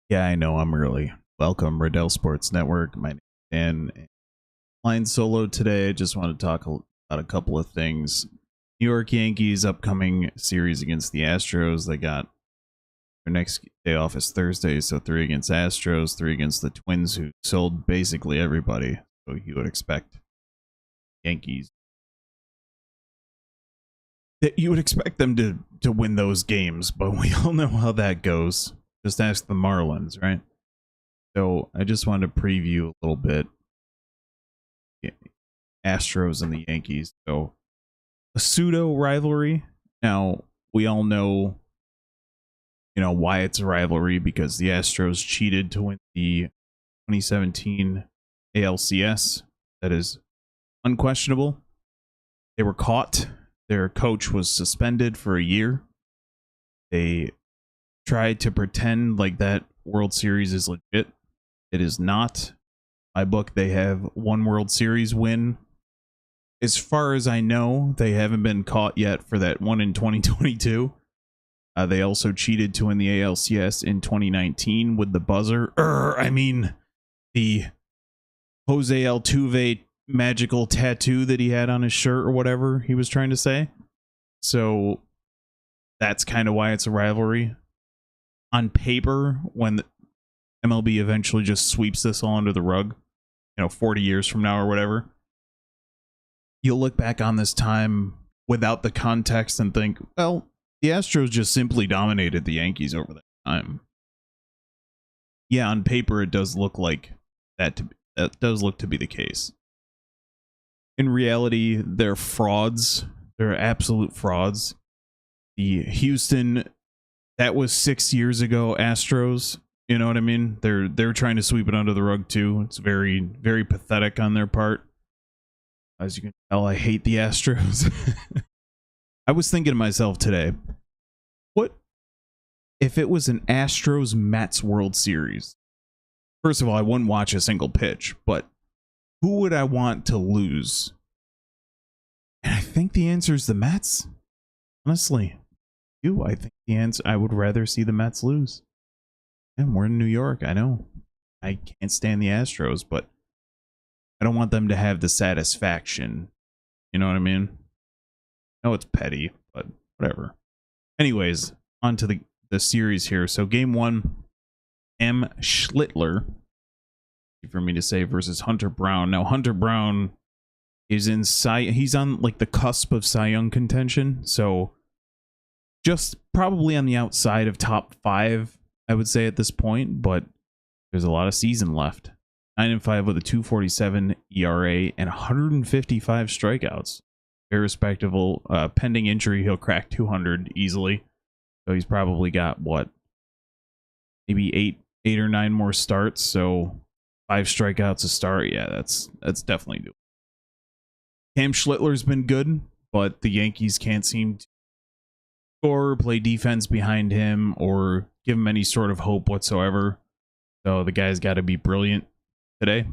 Yeah, I know I'm early. Welcome, Riddell Sports Network. My name is Dan. Flying solo today. I just want to talk about a couple of things. New York Yankees upcoming series against the Astros. They got their next day off is Thursday, so 3 against Astros, 3 against the Twins, who sold basically everybody. So you would expect Yankees. You would expect them to win those games, but we all know how that goes. Just ask the Marlins, right? So I just wanted to preview a little bit Astros and the Yankees. So a pseudo rivalry. Now we all know, why it's a rivalry, because the Astros cheated to win the 2017 ALCS. That is unquestionable. They were caught. Their coach was suspended for a year. They tried to pretend like that World Series is legit. It is not. My book, they have one World Series win. As far as I know, they haven't been caught yet for that one in 2022. They also cheated to win the ALCS in 2019 with the buzzer. The Jose Altuve magical tattoo that he had on his shirt or whatever he was trying to say. So that's kind of why it's a rivalry. On paper, when the MLB eventually just sweeps this all under the rug, 40 years from now or whatever, you'll look back on this time without the context and think, well, the Astros just simply dominated the Yankees over that time. Yeah, on paper it does look like that does look to be the case. In reality, they're frauds. They're absolute frauds. The Houston, that was 6 years ago, Astros. You know what I mean? They're trying to sweep it under the rug too. It's very, very pathetic on their part. As you can tell, I hate the Astros. I was thinking to myself today, what if it was an Astros-Mets World Series? First of all, I wouldn't watch a single pitch, but who would I want to lose? And I think the answer is the Mets. Honestly, I think the answer, I would rather see the Mets lose. And we're in New York, I know. I can't stand the Astros, but I don't want them to have the satisfaction. You know what I mean? I know it's petty, but whatever. Anyways, on to the series here. So game 1, M. Schlittler, for me to say, versus Hunter Brown. Now, Hunter Brown is he's on like the cusp of Cy Young contention. So just probably on the outside of top 5, I would say at this point, but there's a lot of season left. 9-5 with a 2.47 ERA and 155 strikeouts. Very respectable. Pending injury, he'll crack 200 easily. So he's probably got maybe eight or 9 more starts. So 5 strikeouts a start. Yeah, that's definitely doable. Cam Schlittler's been good, but the Yankees can't seem to score, play defense behind him, or give him any sort of hope whatsoever. So the guy's got to be brilliant today,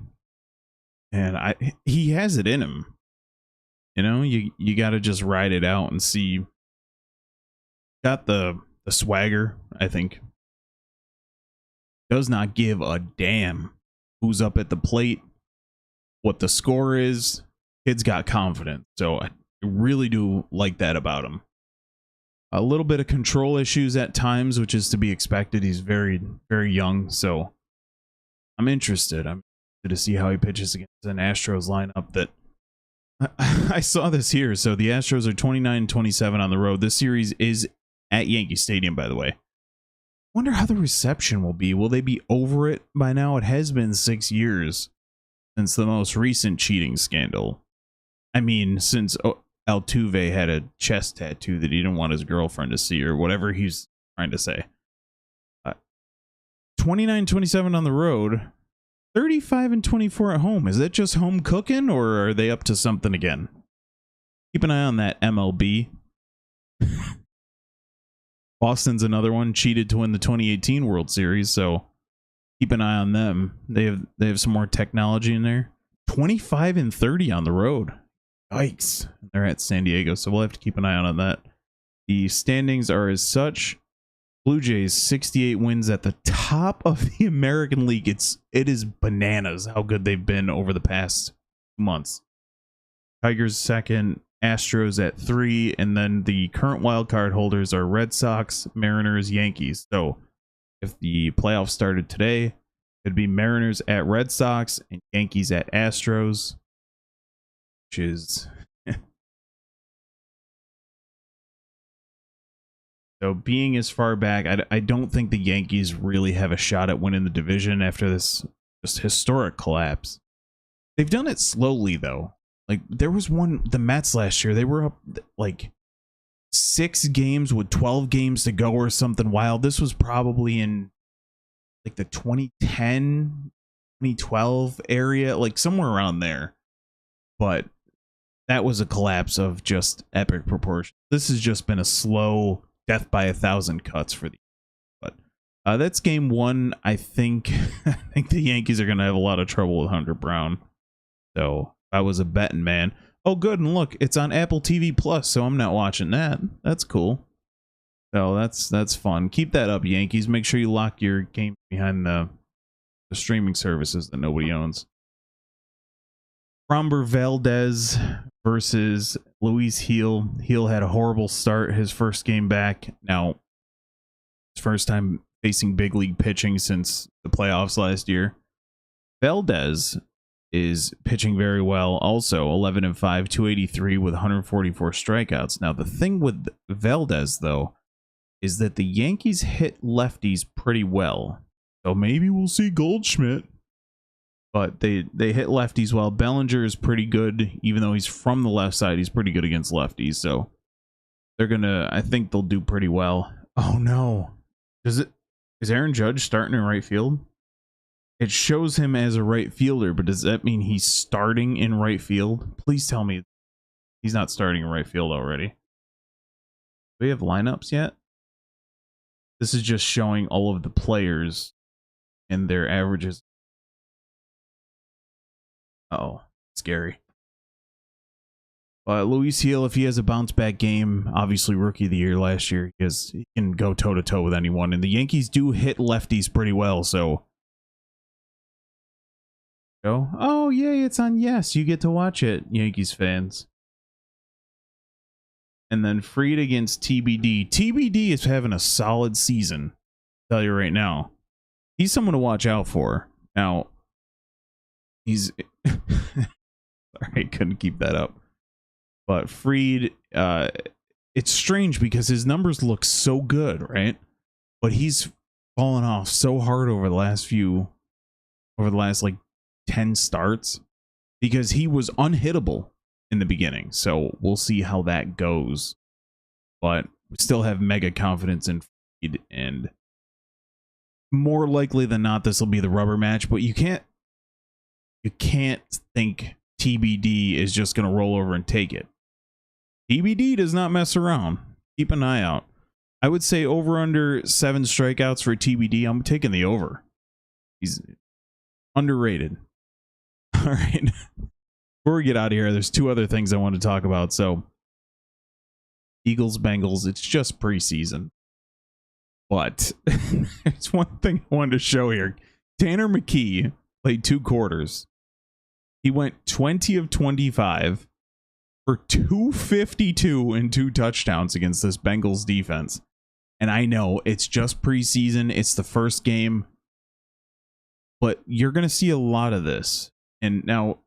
and he has it in him. You got to just ride it out and see. Got the swagger, I think. Does not give a damn who's up at the plate, what the score is. Kid's got confidence, so I really do like that about him. A little bit of control issues at times, which is to be expected. He's very, very young, so I'm interested. I'm interested to see how he pitches against an Astros lineup that I saw this here. So the Astros are 29-27 on the road. This series is at Yankee Stadium, by the way. Wonder how the reception will be. Will they be over it by now? It has been 6 years since the most recent cheating scandal. I mean, since Altuve had a chest tattoo that he didn't want his girlfriend to see, or whatever he's trying to say. 29-27 on the road, 35-24 at home. Is that just home cooking, or are they up to something again? Keep an eye on that MLB. Boston's another one, cheated to win the 2018 World Series, so keep an eye on them. They have some more technology in there. 25-30 on the road. Yikes. They're at San Diego, so we'll have to keep an eye on that. The standings are as such. Blue Jays 68 wins at the top of the American League. It is bananas how good they've been over the past months. Tigers second, Astros at 3, and then the current wild card holders are Red Sox, Mariners, Yankees. So if the playoffs started today, it'd be Mariners at Red Sox and Yankees at Astros, which is so being as far back, I don't think the Yankees really have a shot at winning the division after this just historic collapse. They've done it slowly though. Like there was the Mets last year, they were up like 6 games with 12 games to go or something wild. This was probably in like the 2010, 2012 area, like somewhere around there. But that was a collapse of just epic proportions. This has just been a slow death by 1,000 cuts for the. But that's game 1. I think the Yankees are going to have a lot of trouble with Hunter Brown. So I was a betting man. Oh, good, and look, it's on Apple TV Plus, so I'm not watching that. That's cool. So that's fun. Keep that up, Yankees. Make sure you lock your game behind the streaming services that nobody owns. Framber Valdez versus Luis Gil. Gil had a horrible start his first game back. Now, his first time facing big league pitching since the playoffs last year. Valdez is pitching very well. Also 11-5, 283 with 144 strikeouts. Now, the thing with Valdez, though, is that the Yankees hit lefties pretty well. So maybe we'll see Goldschmidt. But they hit lefties well. Bellinger is pretty good, even though he's from the left side. He's pretty good against lefties, so they're gonna. I think they'll do pretty well. Oh no, is Aaron Judge starting in right field? It shows him as a right fielder, but does that mean he's starting in right field? Please tell me he's not starting in right field already. Do we have lineups yet? This is just showing all of the players and their averages. Oh, scary. Luis Gil, if he has a bounce back game, obviously rookie of the year last year, because he can go toe to toe with anyone. And the Yankees do hit lefties pretty well, so. Oh, yay, it's on Yes. You get to watch it, Yankees fans. And then Fried against TBD. TBD is having a solid season. I'll tell you right now. He's someone to watch out for. Now, he's. Sorry, couldn't keep that up. But Fried, it's strange because his numbers look so good, right? But he's fallen off so hard over the last like 10 starts because he was unhittable in the beginning. So we'll see how that goes. But we still have mega confidence in Fried, and more likely than not, this will be the rubber match. But you can't think TBD is just going to roll over and take it. TBD does not mess around. Keep an eye out. I would say over under 7 strikeouts for TBD. I'm taking the over. He's underrated. All right. Before we get out of here, there's 2 other things I want to talk about. So, Eagles, Bengals, it's just preseason. But there's one thing I wanted to show here. Tanner McKee played 2 quarters. He went 20 of 25 for 252 and 2 touchdowns against this Bengals defense. And I know it's just preseason. It's the first game. But you're going to see a lot of this. And now,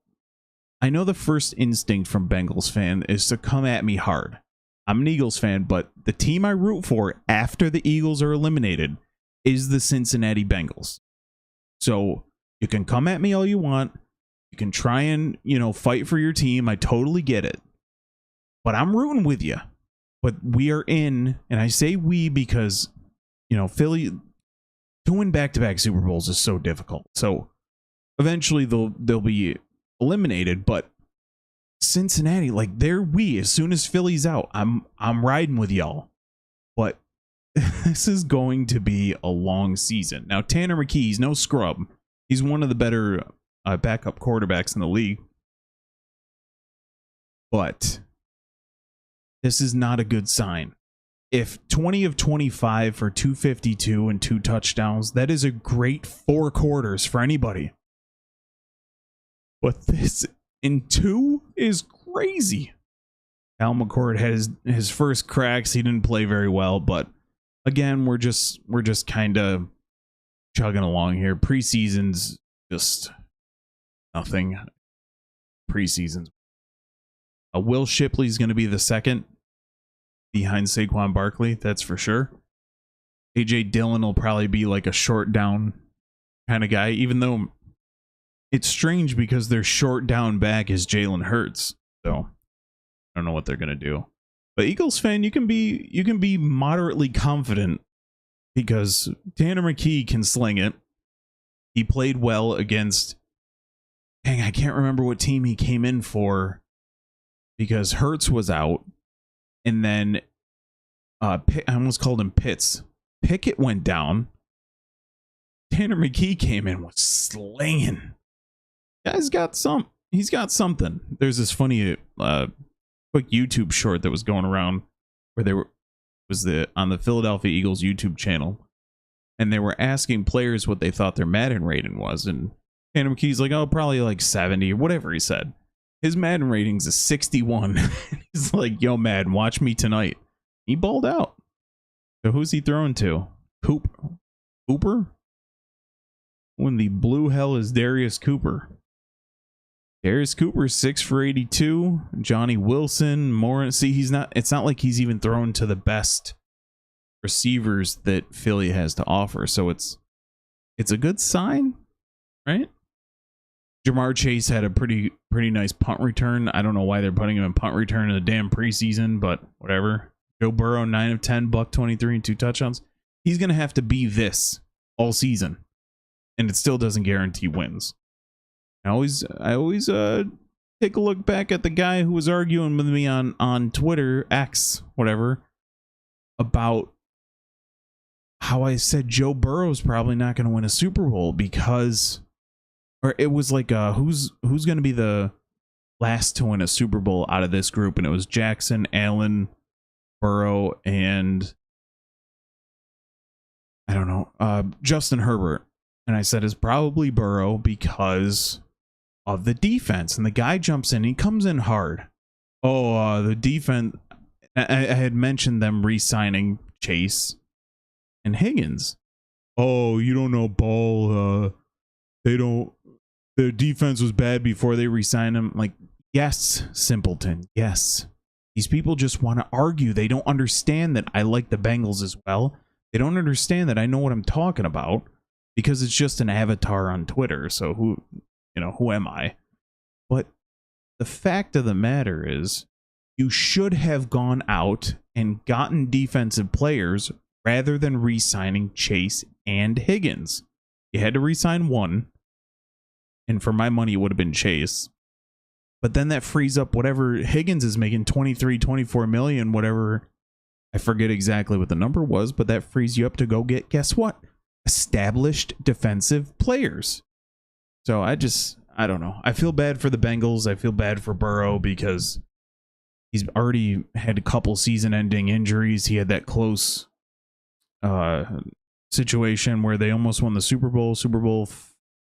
I know the first instinct from Bengals fan is to come at me hard. I'm an Eagles fan, but the team I root for after the Eagles are eliminated is the Cincinnati Bengals. So you can come at me all you want. You can try and, fight for your team. I totally get it. But I'm rooting with you. But we are in, and I say we because, Philly, to win back-to-back Super Bowls is so difficult. So eventually they'll be eliminated, but Cincinnati, they're we. As soon as Philly's out, I'm riding with y'all. But this is going to be a long season. Now, Tanner McKee's no scrub. He's one of the better backup quarterbacks in the league. But this is not a good sign. if 20 of 25 for 252 and 2 touchdowns, that is a great 4 quarters for anybody. But this in 2 is crazy. Al McCord had his first cracks. He didn't play very well, but again, we're just kind of chugging along here. Preseason's just nothing. Preseason's. Will Shipley's going to be the second behind Saquon Barkley, that's for sure. AJ Dillon will probably be like a short down kind of guy, even though it's strange because their short down back is Jalen Hurts. So I don't know what they're gonna do. But Eagles fan, you can be moderately confident because Tanner McKee can sling it. He played well against, dang, I can't remember what team he came in for because Hurts was out. And then I almost called him Pitts. Pickett went down. Tanner McKee came in, was slinging. Guy's got he's got something. There's this funny quick YouTube short that was going around where on the Philadelphia Eagles YouTube channel, and they were asking players what they thought their Madden rating was, and Tanner McKee's like, oh, probably like 70 or whatever he said. His Madden ratings is 61. He's like, yo, Madden, watch me tonight. He balled out. So who's he throwing to? Cooper? When the blue hell is Darius Cooper? Darius Cooper, 6 for 82. Johnny Wilson, more. See, it's not like he's even thrown to the best receivers that Philly has to offer. So it's a good sign, right? Jamar Chase had a pretty nice punt return. I don't know why they're putting him in punt return in the damn preseason, but whatever. Joe Burrow, 9 of 10, $123 and 2 touchdowns. He's going to have to be this all season, and it still doesn't guarantee wins. I always take a look back at the guy who was arguing with me on Twitter, X, whatever, about how I said Joe Burrow's probably not going to win a Super Bowl because, or it was like who's going to be the last to win a Super Bowl out of this group, and it was Jackson, Allen, Burrow, and I don't know, Justin Herbert. And I said it's probably Burrow because of the defense. And the guy jumps in, he comes in hard. Oh, the defense. I had mentioned them re-signing Chase and Higgins. Oh, you don't know ball. Their defense was bad before they re-signed him. Like, yes, simpleton. Yes. These people just want to argue. They don't understand that I like the Bengals as well. They don't understand that I know what I'm talking about because it's just an avatar on Twitter. So who am I? But the fact of the matter is, you should have gone out and gotten defensive players rather than re-signing Chase and Higgins. You had to re-sign one, and for my money, it would have been Chase. But then that frees up whatever Higgins is making, 24 million, whatever. I forget exactly what the number was, but that frees you up to go get, guess what? Established defensive players. So I don't know. I feel bad for the Bengals. I feel bad for Burrow because he's already had a couple season-ending injuries. He had that close situation where they almost won the Super Bowl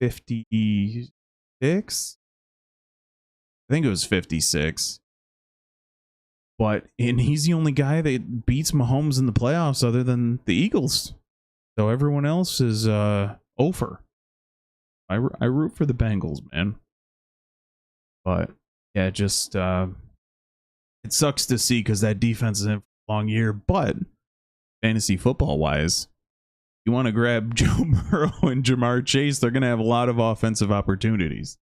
56. I think it was 56. And he's the only guy that beats Mahomes in the playoffs other than the Eagles. So everyone else is over. I root for the Bengals, man. But yeah, just it sucks to see because that defense is in for a long year. But fantasy football wise, you want to grab Joe Burrow and Jamar Chase, they're going to have a lot of offensive opportunities.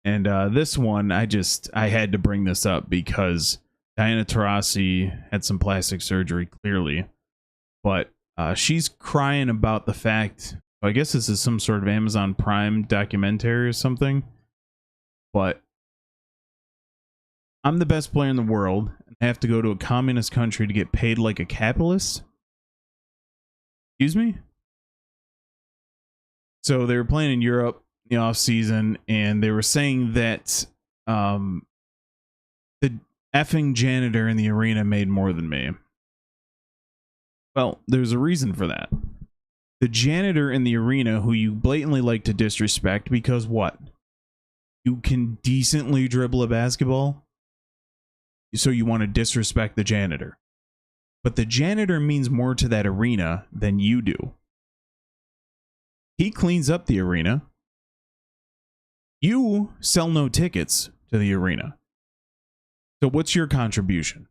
And this one, I had to bring this up because Diana Turasi had some plastic surgery, clearly. But she's crying about the fact, I guess this is some sort of Amazon Prime documentary or something. But I'm the best player in the world, and I have to go to a communist country to get paid like a capitalist? Excuse me? So they were playing in Europe in the off season, and they were saying that the effing janitor in the arena made more than me. Well, there's a reason for that. The janitor in the arena, who you blatantly like to disrespect because what? You can decently dribble a basketball, so you want to disrespect the janitor. But the janitor means more to that arena than you do. He cleans up the arena. You sell no tickets to the arena. So what's your contribution?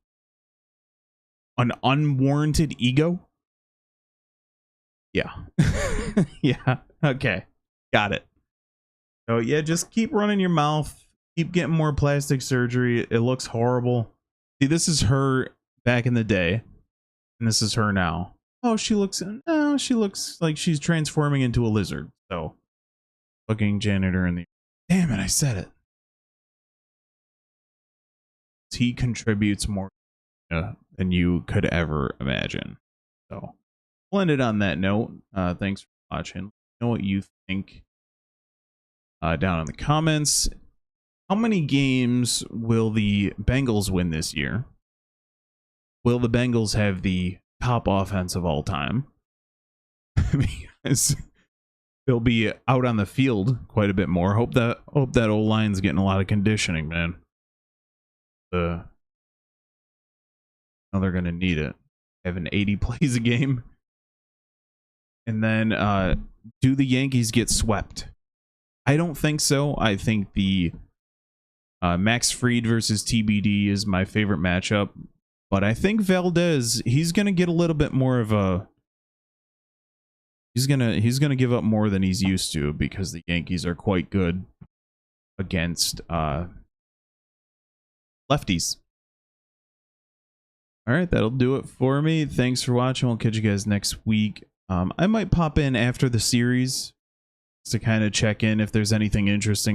An unwarranted ego? Yeah. Yeah. Okay. Got it. So yeah, just keep running your mouth. Keep getting more plastic surgery. It looks horrible. See, this is her back in the day. And this is her now. Oh, she looks like she's transforming into a lizard. So fucking janitor in the... Damn it, I said it. He contributes more than you could ever imagine. So we'll end it on that note. Thanks for watching. Let me know what you think down in the comments. How many games will the Bengals win this year? Will the Bengals have the top offense of all time? Because they'll be out on the field quite a bit more. Hope that O-line's getting a lot of conditioning, man. Now they're gonna need it. Having 80 plays a game. And then do the Yankees get swept? I don't think so. I think the Max Fried versus TBD is my favorite matchup. But I think Valdez, he's gonna get a little bit more of a... He's gonna give up more than he's used to, because the Yankees are quite good against lefties. All right, that'll do it for me. Thanks for watching. We'll catch you guys next week. I might pop in after the series to kind of check in if there's anything interesting.